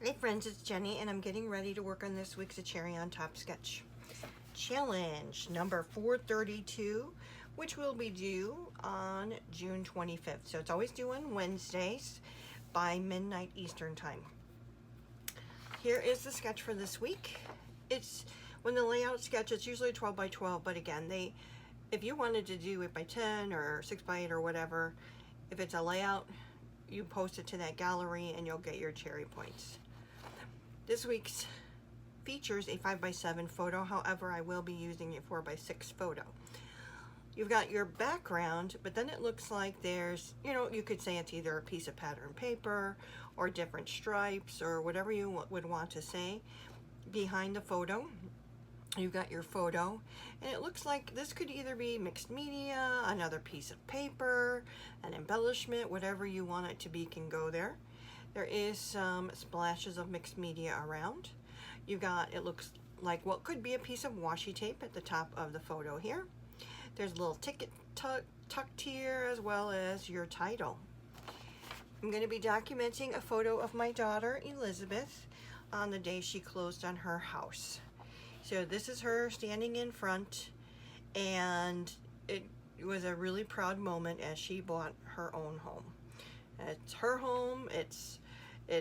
Hey friends, it's Jenny and I'm getting ready to work on this week's A Cherry on Top sketch. Challenge number 432, which will be due on June 25th. So it's always due on Wednesdays by midnight Eastern time. Here is the sketch for this week. It's when the layout sketch, it's usually 12 by 12, but again, if you wanted to do it by 10 or 6 by 8 or whatever, if it's a layout, you post it to that gallery and you'll get your cherry points. This week's features a 5 by 7 photo, however I will be using a 4 by 6 photo. You've got your background, but then it looks like there's, you could say it's either a piece of pattern paper or different stripes or whatever you would want to say behind the photo. You've got your photo, and it looks like this could either be mixed media, another piece of paper, an embellishment, whatever you want it to be can go there. There is some splashes of mixed media around. You've got, it looks like what could be a piece of washi tape at the top of the photo here. There's a little ticket tucked here, as well as your title. I'm going to be documenting a photo of my daughter Elizabeth on the day she closed on her house. So this is her standing in front, and it was a really proud moment as she bought her own home. It's her home.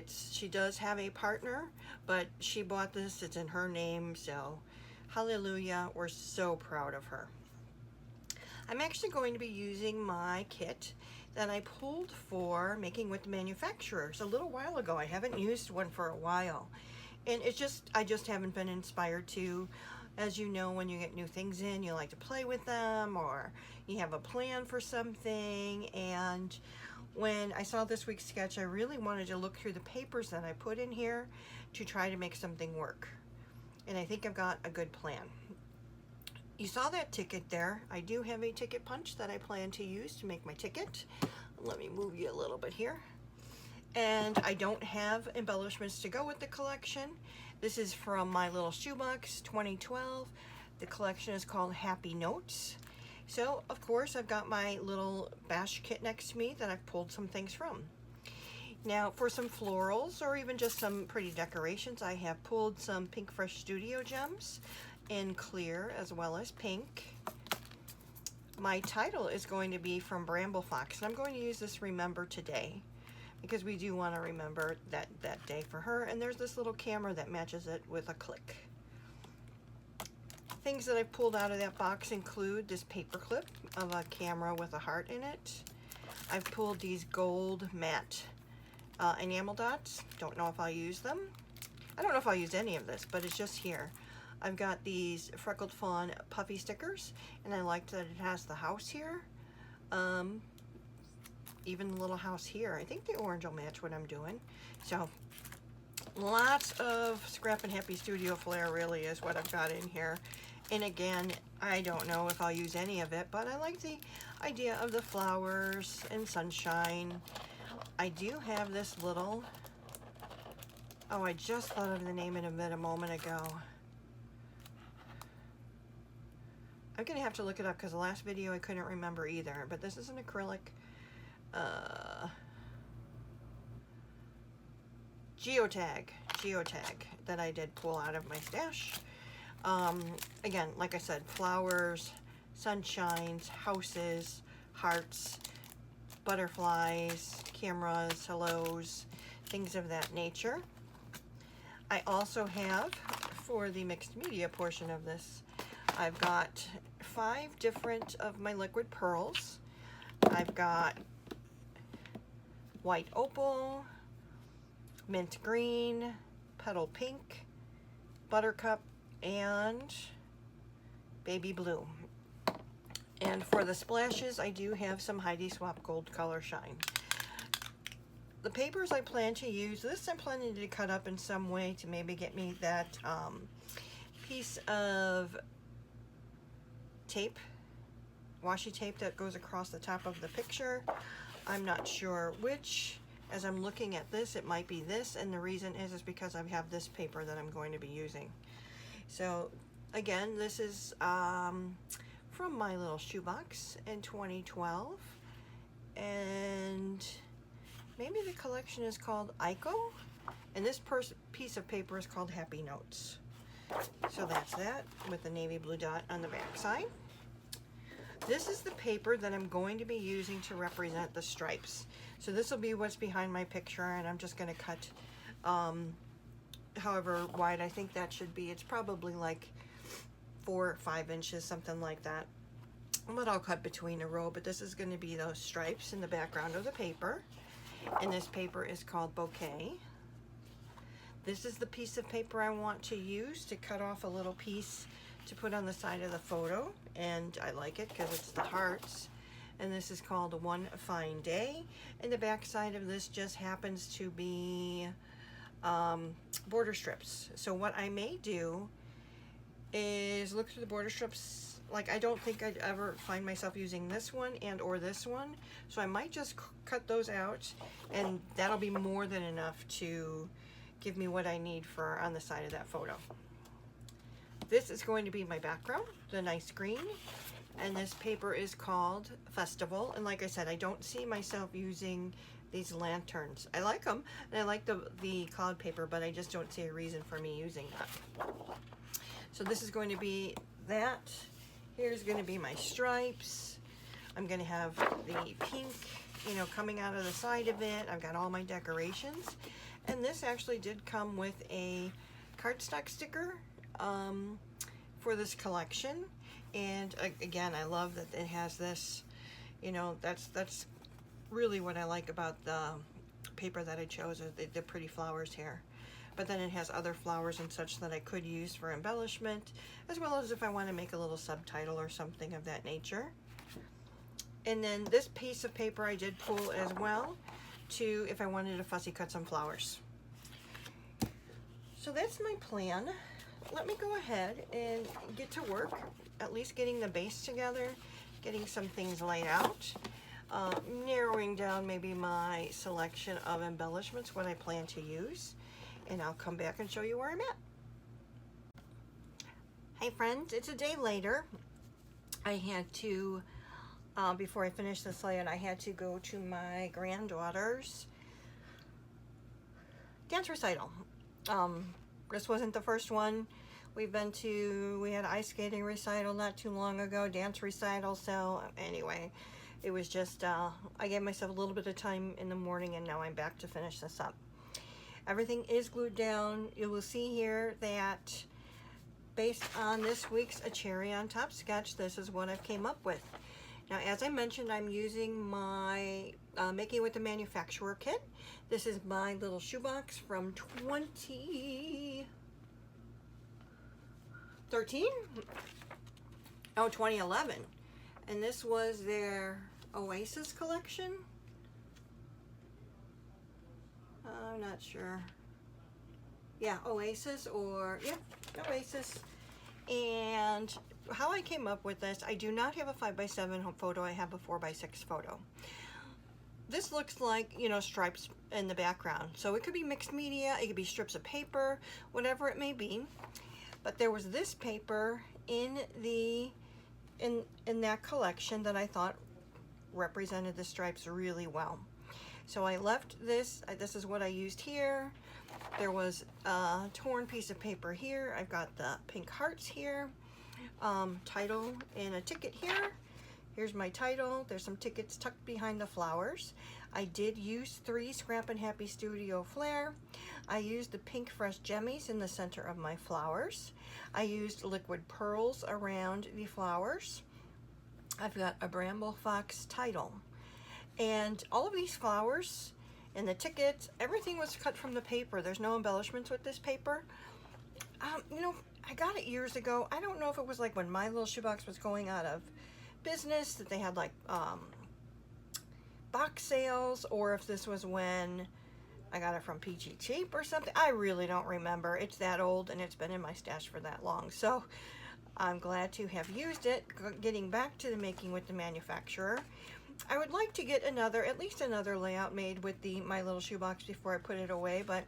She does have a partner, but she bought this. It's in her name, so hallelujah. We're so proud of her. I'm actually going to be using my kit that I pulled for making with the manufacturers a little while ago. I haven't used one for a while, and I just haven't been inspired to. As you know, when you get new things in, you like to play with them, or you have a plan for something. And when I saw this week's sketch, I really wanted to look through the papers that I put in here to try to make something work. And I think I've got a good plan. You saw that ticket there. I do have a ticket punch that I plan to use to make my ticket. Let me move you a little bit here. And I don't have embellishments to go with the collection. This is from My Little Shoebox 2012. The collection is called Happy Notes. So, of course, I've got my little bash kit next to me that I've pulled some things from. Now, for some florals or even just some pretty decorations, I have pulled some Pinkfresh Studio gems in clear as well as pink. My title is going to be from Bramble Fox, and I'm going to use this Remember Today, because we do want to remember that day for her. And there's this little camera that matches it with a click. Things that I've pulled out of that box include this paper clip of a camera with a heart in it. I've pulled these gold matte enamel dots. Don't know if I'll use them. I don't know if I'll use any of this, but it's just here. I've got these Freckled Fawn puffy stickers, and I like that it has the house here. Even the little house here. I think the orange will match what I'm doing. So lots of Scrappin Happy Studio flair really is what I've got in here. And again, I don't know if I'll use any of it, but I like the idea of the flowers and sunshine. I do have this little, oh, I just thought of the name of it a moment ago. I'm gonna have to look it up because the last video I couldn't remember either, but this is an acrylic geotag that I did pull out of my stash. Again, like I said, flowers, sunshines, houses, hearts, butterflies, cameras, hellos, things of that nature. I also have, for the mixed media portion of this, I've got 5 different of my liquid pearls. I've got white opal, mint green, petal pink, buttercup, and baby blue. And for the splashes, I do have some Heidi Swapp Gold Color Shine. The papers I plan to use, this I'm planning to cut up in some way to maybe get me that piece of tape, washi tape that goes across the top of the picture. I'm not sure which. As I'm looking at this, it might be this, and the reason is because I have this paper that I'm going to be using. So again, this is from My Little Shoebox in 2012, and maybe the collection is called ACOT. And this piece of paper is called Happy Notes. So that's that with the navy blue dot on the back side. This is the paper that I'm going to be using to represent the stripes. So this will be what's behind my picture, and I'm just going to cut however wide I think that should be. It's probably like 4 or 5 inches, something like that. But I'll cut between a row, but this is going to be those stripes in the background of the paper. And this paper is called Bouquet. This is the piece of paper I want to use to cut off a little piece to put on the side of the photo, and I like it because it's the hearts. And this is called One Fine Day, and the back side of this just happens to be border strips. So what I may do is look through the border strips. Like, I don't think I'd ever find myself using this one and or this one, so I might just cut those out, and that'll be more than enough to give me what I need for on the side of that photo. This is going to be my background, the nice green, and this paper is called Festival. And like I said, I don't see myself using these lanterns. I like them, and I like the cloud paper, but I just don't see a reason for me using that. So this is going to be that. Here's going to be my stripes. I'm going to have the pink, you know, coming out of the side of it. I've got all my decorations. And this actually did come with a cardstock sticker for this collection. And again, I love that it has this, you know, that's really what I like about the paper that I chose, are the pretty flowers here. But then it has other flowers and such that I could use for embellishment, as well as if I want to make a little subtitle or something of that nature. And then this piece of paper I did pull as well, to if I wanted to fussy cut some flowers. So that's my plan. Let me go ahead and get to work, at least getting the base together, getting some things laid out, narrowing down maybe my selection of embellishments, what I plan to use, and I'll come back and show you where I'm at. Hey friends, it's a day later. I had to, before I finished this layout, I had to go to my granddaughter's dance recital. This wasn't the first one we've been to. We had an ice skating recital not too long ago, dance recital. So anyway, it was just, I gave myself a little bit of time in the morning, and now I'm back to finish this up. Everything is glued down. You will see here that based on this week's A Cherry on Top sketch, this is what I've came up with. Now, as I mentioned, I'm using my Making with the Manufacturer kit. This is My Little Shoebox from 2013? Oh, 2011. And this was their Oasis collection. I'm not sure. Yeah, Oasis, or, yeah, Oasis. And how I came up with this, I do not have a 5x7 photo, I have a 4x6 photo. This looks like, you know, stripes in the background. So it could be mixed media, it could be strips of paper, whatever it may be. But there was this paper in that collection that I thought represented the stripes really well. So I left this, this is what I used here. There was a torn piece of paper here. I've got the pink hearts here, title and a ticket here. Here's my title. There's some tickets tucked behind the flowers. I did use 3 Scrappin Happy Studio Flair. I used the Pinkfresh Jemmies in the center of my flowers. I used liquid pearls around the flowers. I've got a Bramble Fox title. And all of these flowers and the tickets, everything was cut from the paper. There's no embellishments with this paper. You know, I got it years ago. I don't know if it was like when My Little Shoebox was going out of business, that they had like box sales, or if this was when I got it from PG Cheap or something. I really don't remember. It's that old, and it's been in my stash for that long. So I'm glad to have used it. Getting back to the Making with the Manufacturer, I would like to get at least another layout made with the My Little Shoebox before I put it away. But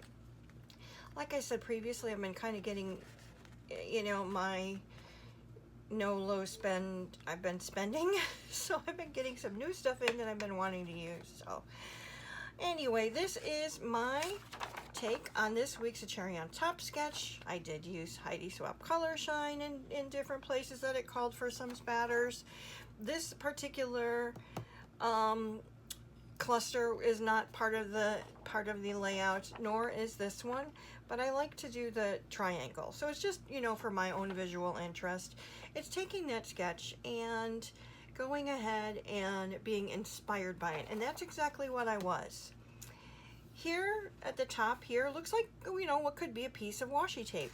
like I said previously, I've been kind of getting, you know, my no-low spend, I've been spending. So I've been getting some new stuff in that I've been wanting to use. So anyway, this is my take on this week's A Cherry on Top sketch. I did use Heidi Swapp Color Shine in different places that it called for some spatters. This particular cluster is not part of the layout, nor is this one, but I like to do the triangle. So it's just, you know, for my own visual interest. It's taking that sketch and going ahead and being inspired by it, and that's exactly what I was. Here at the top here looks like, you know, what could be a piece of washi tape.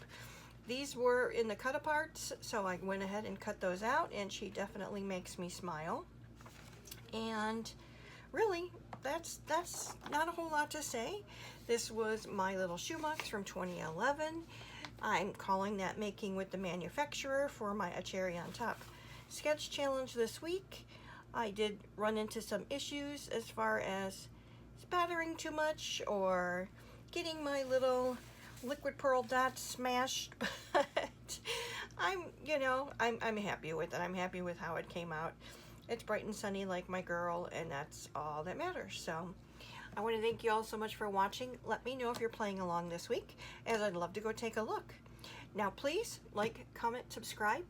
These were in the cut aparts, so I went ahead and cut those out, and she definitely makes me smile. And really, that's not a whole lot to say. This was My Little Shoebox from 2011. I'm calling that Making with the Manufacturer for my A Cherry on Top sketch challenge this week. I did run into some issues as far as spattering too much or getting my little liquid pearl dots smashed, but I'm happy with it. I'm happy with how it came out. It's bright and sunny like my girl, and that's all that matters. So I want to thank you all so much for watching. Let me know if you're playing along this week, as I'd love to go take a look. Now please like, comment, subscribe.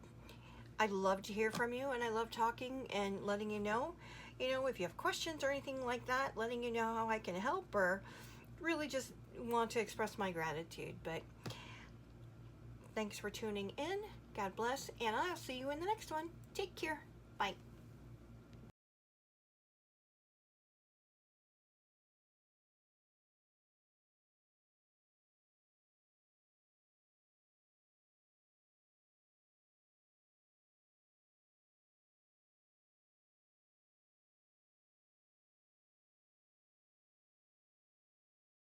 I'd love to hear from you, and I love talking and letting you know, if you have questions or anything like that, letting you know how I can help, or really just want to express my gratitude. But thanks for tuning in. God bless, and I'll see you in the next one. Take care. Bye.